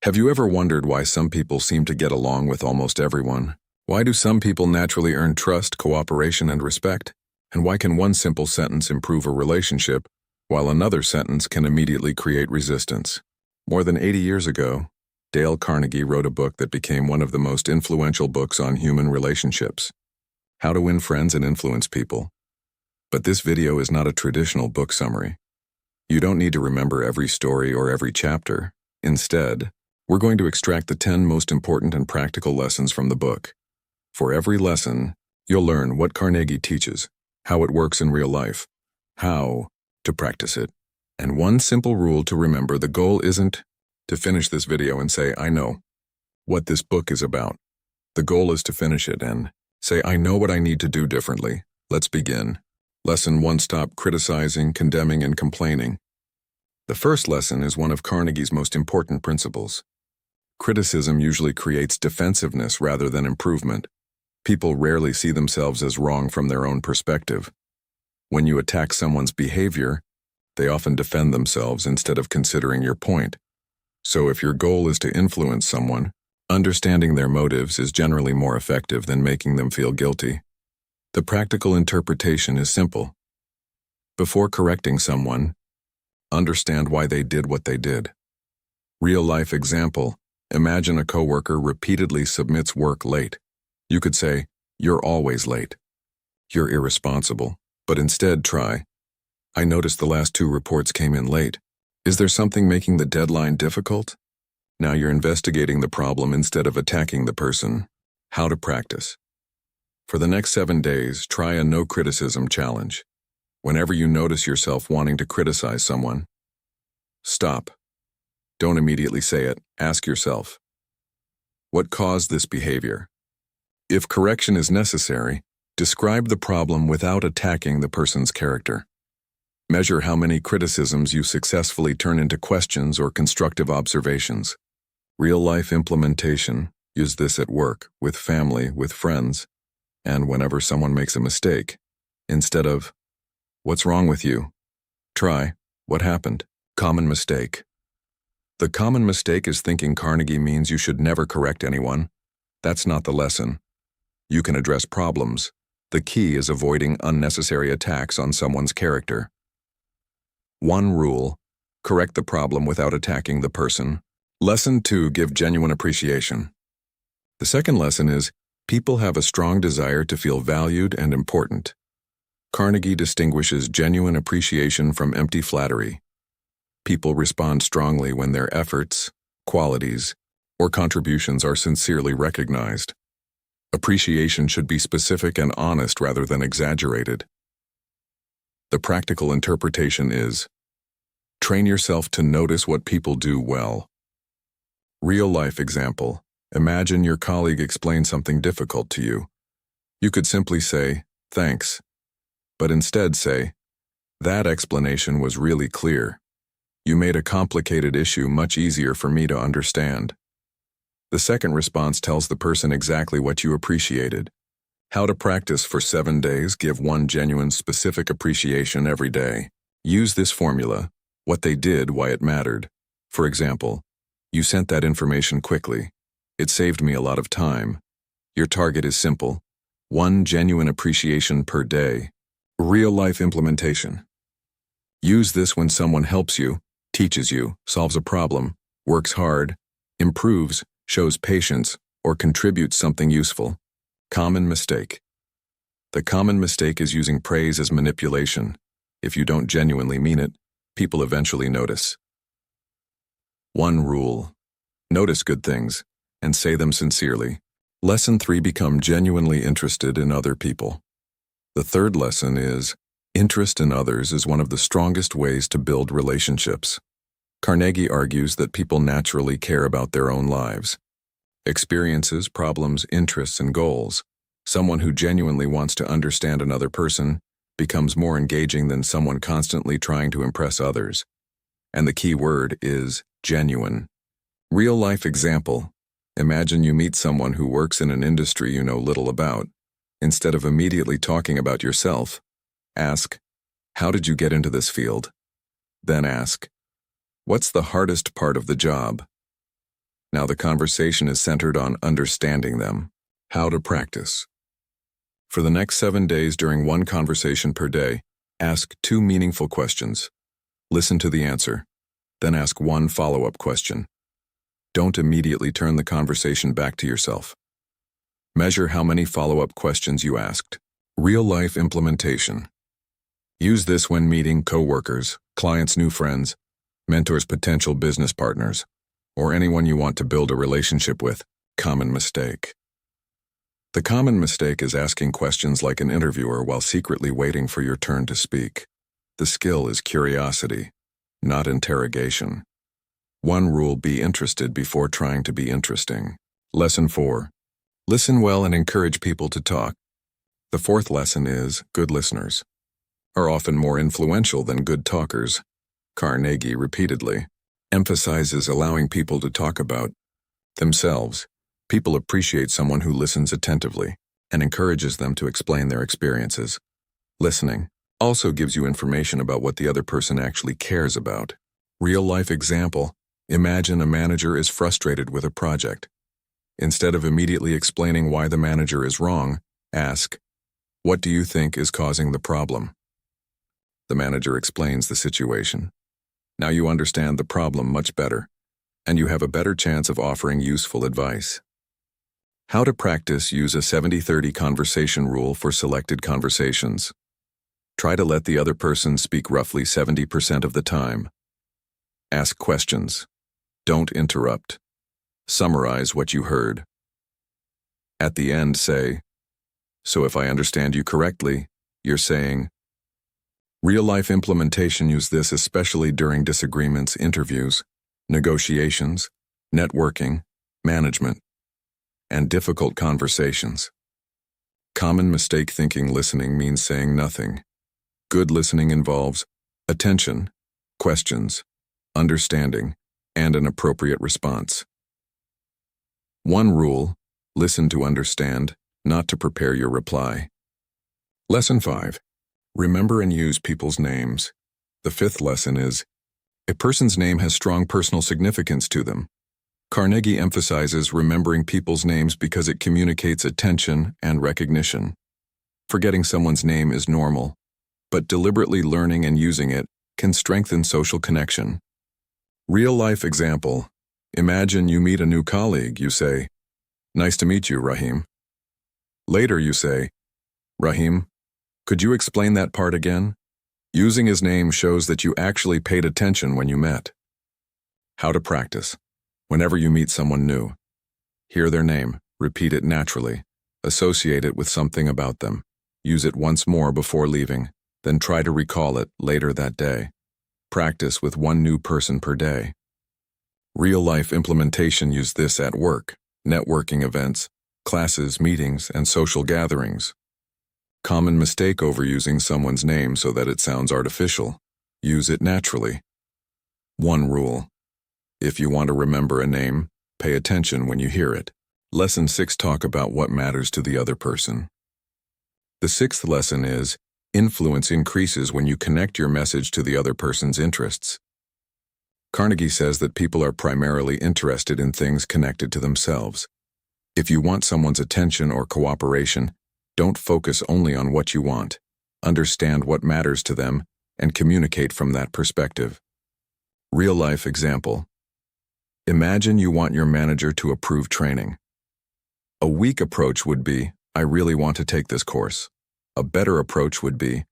Have you ever wondered why some people seem to get along with almost everyone? Why do some people naturally earn trust, cooperation, and respect? And why can one simple sentence improve a relationship, while another sentence can immediately create resistance? More than 80 years ago, Dale Carnegie wrote a book that became one of the most influential books on human relationships. How to Win Friends and Influence People. But this video is not a traditional book summary. You don't need to remember every story or every chapter. Instead, we're going to extract the 10 most important and practical lessons from the book. For every lesson, you'll learn what Carnegie teaches, how it works in real life, how to practice it, and one simple rule to remember: the goal isn't to finish this video and say, "I know what this book is about." The goal is to finish it and say, "I know what I need to do differently." Let's begin. Lesson 1: Stop criticizing, condemning, and complaining. The first lesson is one of Carnegie's most important principles. Criticism usually creates defensiveness rather than improvement. People rarely see themselves as wrong from their own perspective. When you attack someone's behavior, they often defend themselves instead of considering your point. So if your goal is to influence someone, understanding their motives is generally more effective than making them feel guilty. The practical interpretation is simple. Before correcting someone, understand why they did what they did. Real-life example: imagine a coworker repeatedly submits work late. You could say, "You're always late. You're irresponsible." But instead try, "I noticed the last 2 reports came in late. Is there something making the deadline difficult?" Now you're investigating the problem instead of attacking the person. How to practice. For the next 7 days, try a no criticism challenge. Whenever you notice yourself wanting to criticize someone, stop. Don't immediately say it. Ask yourself, what caused this behavior? If correction is necessary, describe the problem without attacking the person's character. Measure how many criticisms you successfully turn into questions or constructive observations. Real-life implementation: use this at work, with family, with friends, and whenever someone makes a mistake. Instead of, "What's wrong with you?" try, "What happened?" Common mistake. The common mistake is thinking Carnegie means you should never correct anyone. That's not the lesson. You can address problems. The key is avoiding unnecessary attacks on someone's character. One rule: correct the problem without attacking the person. Lesson 2: give genuine appreciation. The second lesson is, people have a strong desire to feel valued and important. Carnegie distinguishes genuine appreciation from empty flattery. People respond strongly when their efforts, qualities, or contributions are sincerely recognized. Appreciation should be specific and honest rather than exaggerated. The practical interpretation is, train yourself to notice what people do well. Real-life example: imagine your colleague explains something difficult to you. You could simply say, "Thanks," but instead say, "That explanation was really clear. You made a complicated issue much easier for me to understand." The second response tells the person exactly what you appreciated. How to practice for 7 days: give one genuine, specific appreciation every day. Use this formula: what they did, why it mattered. For example, "You sent that information quickly. It saved me a lot of time." Your target is simple: one genuine appreciation per day. Real-life implementation. Use this when someone helps you, teaches you, solves a problem, works hard, improves, shows patience, or contributes something useful. Common mistake. The common mistake is using praise as manipulation. If you don't genuinely mean it, people eventually notice. One rule: notice good things and say them sincerely. Lesson 3: become genuinely interested in other people. The third lesson is, interest in others is one of the strongest ways to build relationships. Carnegie argues that people naturally care about their own lives. Experiences, problems, interests, and goals. Someone who genuinely wants to understand another person becomes more engaging than someone constantly trying to impress others. And the key word is genuine. Real-life example: imagine you meet someone who works in an industry you know little about. Instead of immediately talking about yourself, ask, "How did you get into this field?" Then ask, "What's the hardest part of the job?" Now the conversation is centered on understanding them. How to practice. For the next 7 days during one conversation per day, ask 2 meaningful questions. Listen to the answer, then ask 1 follow-up question. Don't immediately turn the conversation back to yourself. Measure how many follow-up questions you asked. Real-life implementation. Use this when meeting coworkers, clients' new friends, mentors' potential business partners, or anyone you want to build a relationship with. Common mistake. The common mistake is asking questions like an interviewer while secretly waiting for your turn to speak. The skill is curiosity, not interrogation. 1 rule: be interested before trying to be interesting. Lesson 4. Listen well and encourage people to talk. The 4th lesson is, good listeners are often more influential than good talkers. Carnegie repeatedly emphasizes allowing people to talk about themselves. People appreciate someone who listens attentively and encourages them to explain their experiences. Listening also gives you information about what the other person actually cares about. Real-life example: imagine a manager is frustrated with a project. Instead of immediately explaining why the manager is wrong, ask, what do you think is causing the problem? The manager explains the situation. Now you understand the problem much better, and you have a better chance of offering useful advice. How to practice: use a 70-30 conversation rule for selected conversations. Try to let the other person speak roughly 70% of the time. Ask questions. Don't interrupt. Summarize what you heard. At the end, say, so if I understand you correctly, you're saying. Real-life implementation: use this especially during disagreements, interviews, negotiations, networking, management, and difficult conversations. Common mistake: thinking listening means saying nothing. Good listening involves attention, questions, understanding, and an appropriate response. 1 rule: listen to understand, not to prepare your reply. Lesson 5. Remember and use people's names. The 5th lesson is, a person's name has strong personal significance to them. Carnegie emphasizes remembering people's names because it communicates attention and recognition. Forgetting someone's name is normal, but deliberately learning and using it can strengthen social connection. Real-life example: imagine you meet a new colleague. You say, nice to meet you, Rahim. Later you say, Rahim, could you explain that part again? Using his name shows that you actually paid attention when you met. How to practice. Whenever you meet someone new, hear their name, repeat it naturally, associate it with something about them, use it once more before leaving, then try to recall it later that day. Practice with 1 new person per day. Real-life implementation: use this at work, networking events, classes, meetings, and social gatherings. Common mistake: overusing someone's name so that it sounds artificial. Use it naturally. 1 rule: if you want to remember a name, pay attention when you hear it. Lesson 6. Talk about what matters to the other person. The 6th lesson is, influence increases when you connect your message to the other person's interests. Carnegie says that people are primarily interested in things connected to themselves. If you want someone's attention or cooperation, don't focus only on what you want. Understand what matters to them and communicate from that perspective. Real-life example: imagine you want your manager to approve training. A weak approach would be, I really want to take this course. A better approach would be,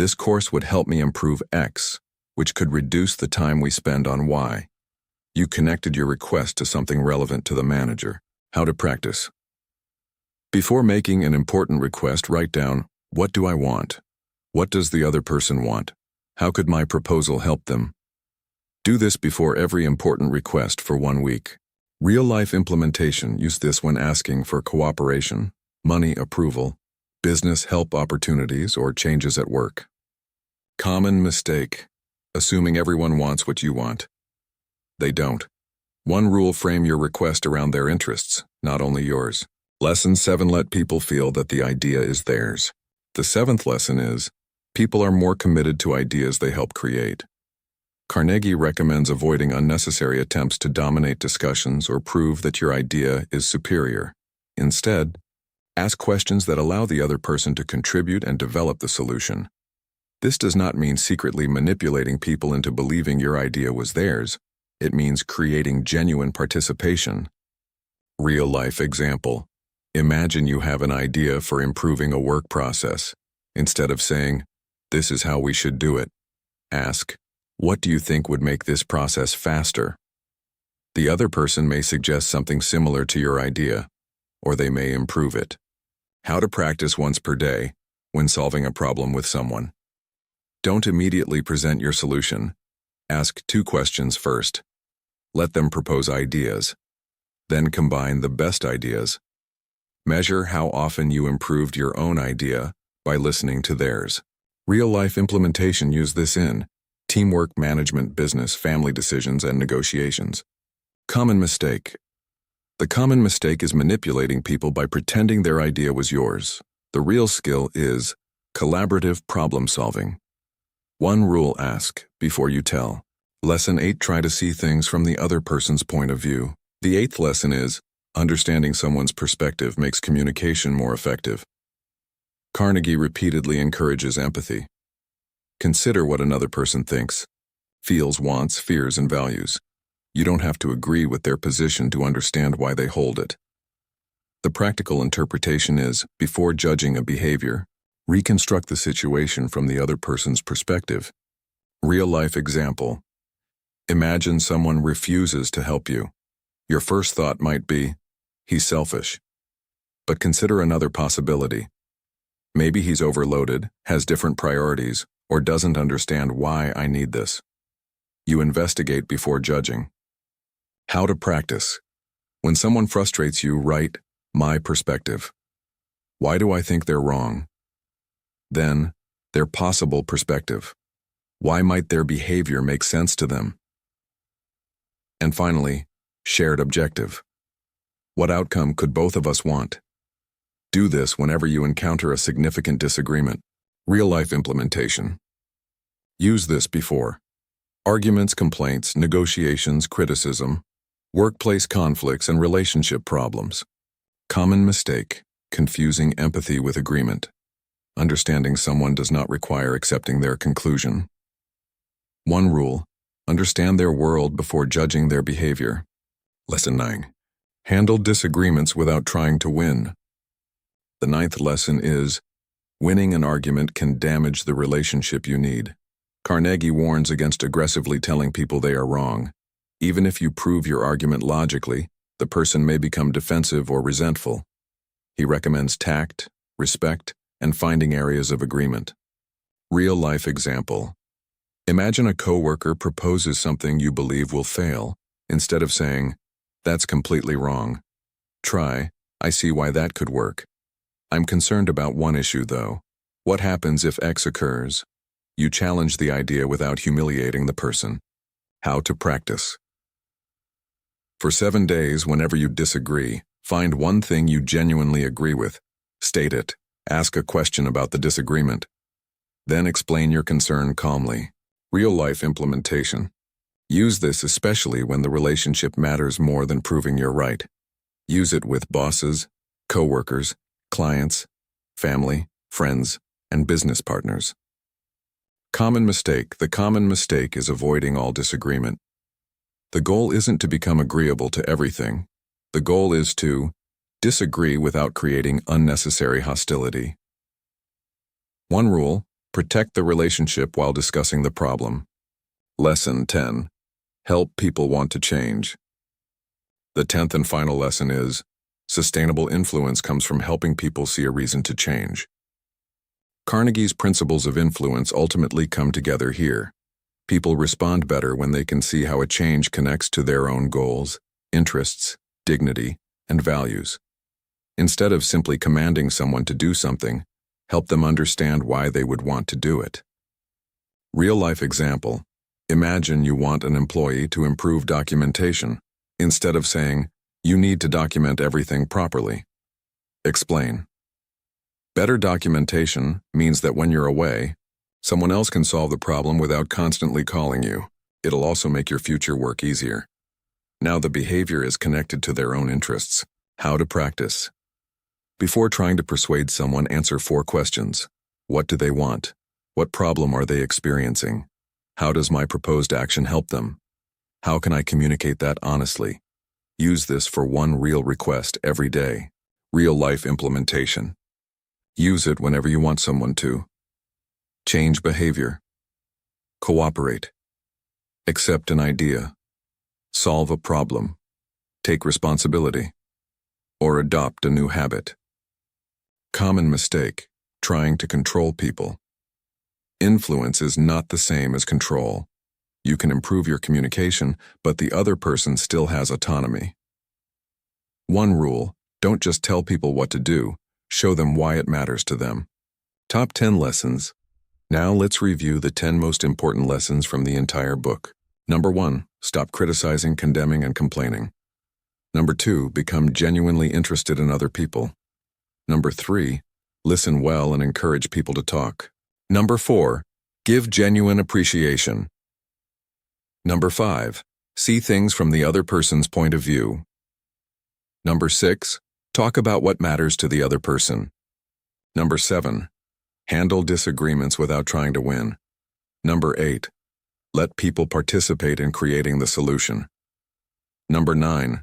this course would help me improve X, which could reduce the time we spend on Y. You connected your request to something relevant to the manager. How to practice. Before making an important request, write down, what do I want? What does the other person want? How could my proposal help them? Do this before every important request for 1 week. Real-life implementation: use this when asking for cooperation, money approval, business help opportunities, or changes at work. Common mistake: assuming everyone wants what you want. They don't. 1 rule: frame your request around their interests, not only yours. Lesson 7. Let people feel that the idea is theirs. The 7th lesson is, people are more committed to ideas they help create. Carnegie recommends avoiding unnecessary attempts to dominate discussions or prove that your idea is superior. Instead, ask questions that allow the other person to contribute and develop the solution. This does not mean secretly manipulating people into believing your idea was theirs. It means creating genuine participation. Real-life example. Imagine you have an idea for improving a work process. Instead of saying, "This is how we should do it," ask, "What do you think would make this process faster?" The other person may suggest something similar to your idea, or they may improve it. How to practice once per day when solving a problem with someone. Don't immediately present your solution. Ask 2 questions first. Let them propose ideas. Then combine the best ideas. Measure how often you improved your own idea by listening to theirs. Real-life implementation use this in teamwork, management, business, family decisions, and negotiations. Common mistake. The common mistake is manipulating people by pretending their idea was yours. The real skill is collaborative problem solving. 1 rule: ask before you tell. Lesson 8: try to see things from the other person's point of view. The 8th lesson is understanding someone's perspective makes communication more effective. Carnegie repeatedly encourages empathy. Consider what another person thinks, feels, wants, fears, and values. You don't have to agree with their position to understand why they hold it. The practical interpretation is, before judging a behavior, reconstruct the situation from the other person's perspective. Real-life example. Imagine someone refuses to help you. Your first thought might be, "He's selfish." But consider another possibility. Maybe he's overloaded, has different priorities, or doesn't understand why I need this. You investigate before judging. How to practice. When someone frustrates you, write, "My perspective. Why do I think they're wrong?" Then, their possible perspective. Why might their behavior make sense to them? And finally, shared objective. What outcome could both of us want? Do this whenever you encounter a significant disagreement. Real-life implementation. Use this before arguments, complaints, negotiations, criticism, workplace conflicts, and relationship problems. Common mistake: confusing empathy with agreement. Understanding someone does not require accepting their conclusion. 1 rule: understand their world before judging their behavior. Lesson 9. Handle disagreements without trying to win. The 9th lesson is, winning an argument can damage the relationship you need. Carnegie warns against aggressively telling people they are wrong. Even if you prove your argument logically, the person may become defensive or resentful. He recommends tact, respect, and finding areas of agreement. Real-life example. Imagine a coworker proposes something you believe will fail. Instead of saying, "That's completely wrong," try, "I see why that could work. I'm concerned about one issue though. What happens if X occurs?" You challenge the idea without humiliating the person. How to practice. For 7 days, whenever you disagree, find one thing you genuinely agree with. State it. Ask a question about the disagreement. Then explain your concern calmly. Real-life implementation. Use this especially when the relationship matters more than proving you're right. Use it with bosses, coworkers, clients, family, friends, and business partners. Common mistake. The common mistake is avoiding all disagreement. The goal isn't to become agreeable to everything. The goal is to disagree without creating unnecessary hostility. 1 rule: protect the relationship while discussing the problem. Lesson 10. Help people want to change. The 10th and final lesson is, sustainable influence comes from helping people see a reason to change. Carnegie's principles of influence ultimately come together here. People respond better when they can see how a change connects to their own goals, interests, dignity, and values. Instead of simply commanding someone to do something, help them understand why they would want to do it. Real-life example. Imagine you want an employee to improve documentation. Instead of saying, "You need to document everything properly," explain. Better documentation means that when you're away, someone else can solve the problem without constantly calling you. It'll also make your future work easier. Now the behavior is connected to their own interests. How to practice. Before trying to persuade someone, answer 4 questions. What do they want? What problem are they experiencing? How does my proposed action help them? How can I communicate that honestly? Use this for one real request every day. Real-life implementation. Use it whenever you want someone to. Change behavior. Cooperate. Accept an idea. Solve a problem. Take responsibility. Or adopt a new habit. Common mistake: trying to control people. Influence is not the same as control. You can improve your communication, but the other person still has autonomy. One rule: don't just tell people what to do, show them why it matters to them. Top 10 lessons. Now let's review the 10 most important lessons from the entire book. Number 1, stop criticizing, condemning, and complaining. Number 2, become genuinely interested in other people. Number 3, listen well and encourage people to talk. Number 4, give genuine appreciation. Number 5, see things from the other person's point of view. Number 6, talk about what matters to the other person. Number 7, handle disagreements without trying to win. Number 8, let people participate in creating the solution. Number 9,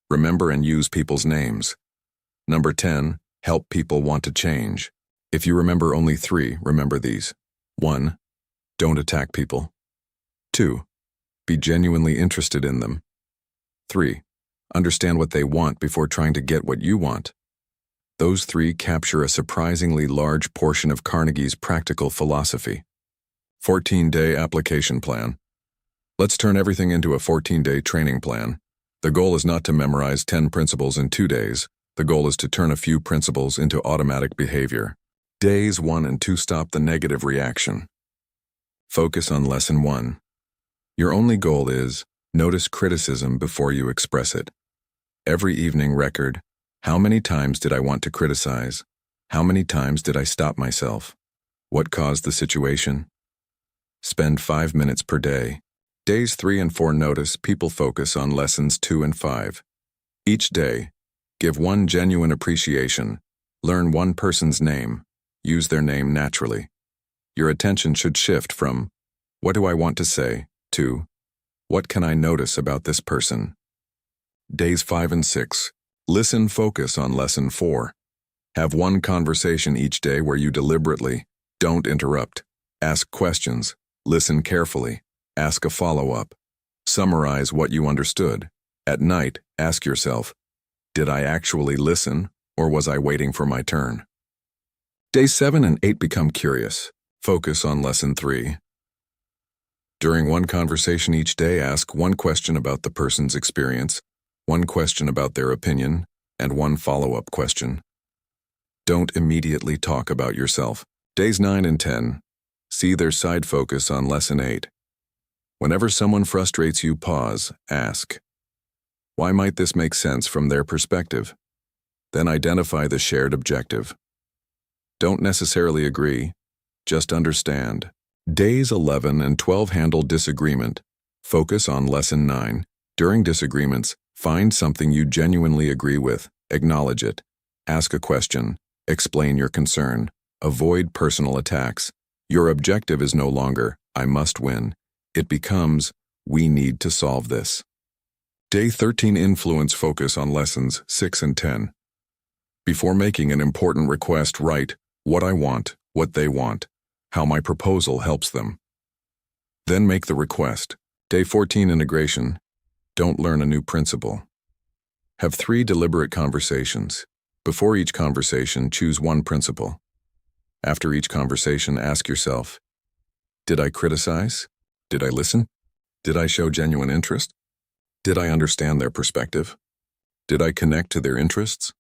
remember and use people's names. Number 10, help people want to change. If you remember only 3, remember these. 1, don't attack people. 2, be genuinely interested in them. 3, understand what they want before trying to get what you want. Those 3 capture a surprisingly large portion of Carnegie's practical philosophy. 14-day application plan. Let's turn everything into a 14-day training plan. The goal is not to memorize 10 principles in 2 days. The goal is to turn a few principles into automatic behavior. Days 1 and 2, stop the negative reaction. Focus on lesson 1. Your only goal is, notice criticism before you express it. Every evening record, how many times did I want to criticize? How many times did I stop myself? What caused the situation? Spend 5 minutes per day. Days 3 and 4, notice people, focus on lessons 2 and 5. Each day, give one genuine appreciation. Learn one person's name. Use their name naturally. Your attention should shift from, what do I want to say, to, what can I notice about this person? Days 5 and 6. Listen, focus on lesson 4. Have one conversation each day where you deliberately, don't interrupt, ask questions, listen carefully, ask a follow-up. Summarize what you understood. At night, ask yourself, did I actually listen, or was I waiting for my turn? Days 7 and 8, become curious. Focus on lesson 3. During one conversation each day, ask one question about the person's experience, one question about their opinion, and one follow-up question. Don't immediately talk about yourself. Days 9 and 10. See their side, focus on lesson 8. Whenever someone frustrates you, pause, ask, why might this make sense from their perspective? Then identify the shared objective. Don't necessarily agree, just understand. Days 11 and 12, handle disagreement. Focus on lesson 9. During disagreements, find something you genuinely agree with, acknowledge it. Ask a question, explain your concern. Avoid personal attacks. Your objective is no longer, I must win. It becomes, we need to solve this. Day 13, influence, focus on lessons 6 and 10. Before making an important request, write what I want, what they want, how my proposal helps them. Then make the request. Day 14, integration. Don't learn a new principle. Have 3 deliberate conversations. Before each conversation, choose one principle. After each conversation, ask yourself, did I criticize? Did I listen? Did I show genuine interest? Did I understand their perspective? Did I connect to their interests?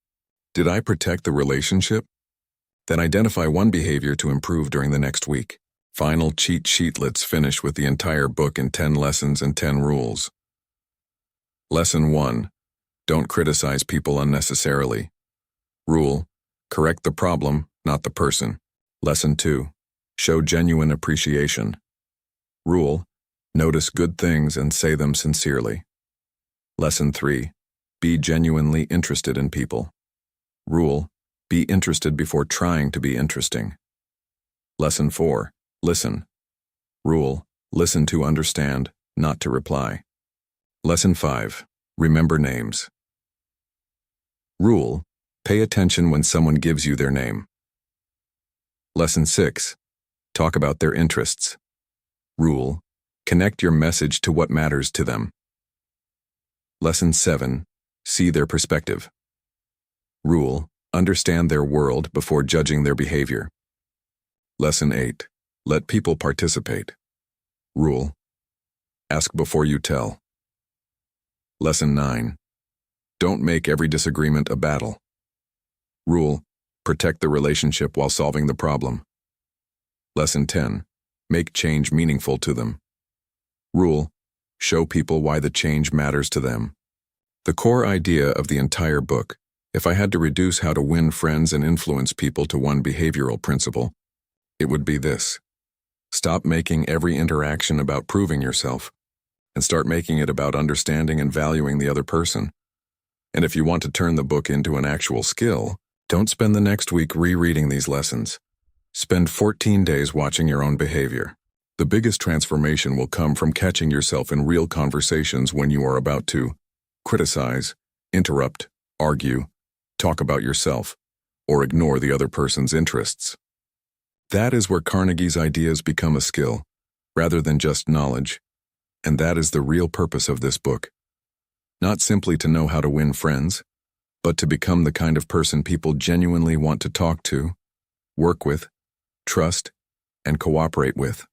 Did I protect the relationship? Then identify one behavior to improve during the next week. Final cheat sheet. Let's finish with the entire book in 10 lessons and 10 rules. Lesson 1. Don't criticize people unnecessarily. Rule: correct the problem, not the person. Lesson 2. Show genuine appreciation. Rule: Notice good things and say them sincerely. Lesson 3. Be genuinely interested in people. Rule: be interested before trying to be interesting. Lesson 4. Listen. Rule: listen to understand, not to reply. Lesson 5. Remember names. Rule: pay attention when someone gives you their name. Lesson 6. Talk about their interests. Rule: connect your message to what matters to them. Lesson 7. See their perspective. Rule: understand their world before judging their behavior. Lesson 8. Let people participate. Rule: ask before you tell. Lesson 9. Don't make every disagreement a battle. Rule: protect the relationship while solving the problem. Lesson 10. Make change meaningful to them. Rule: show people why the change matters to them. The core idea of the entire book, if I had to reduce how to win friends and influence people to one behavioral principle, it would be this. Stop making every interaction about proving yourself, and start making it about understanding and valuing the other person. And if you want to turn the book into an actual skill, don't spend the next week rereading these lessons. Spend 14 days watching your own behavior. The biggest transformation will come from catching yourself in real conversations when you are about to criticize, interrupt, argue, talk about yourself, or ignore the other person's interests. That is where Carnegie's ideas become a skill, rather than just knowledge, and that is the real purpose of this book. Not simply to know how to win friends, but to become the kind of person people genuinely want to talk to, work with, trust, and cooperate with.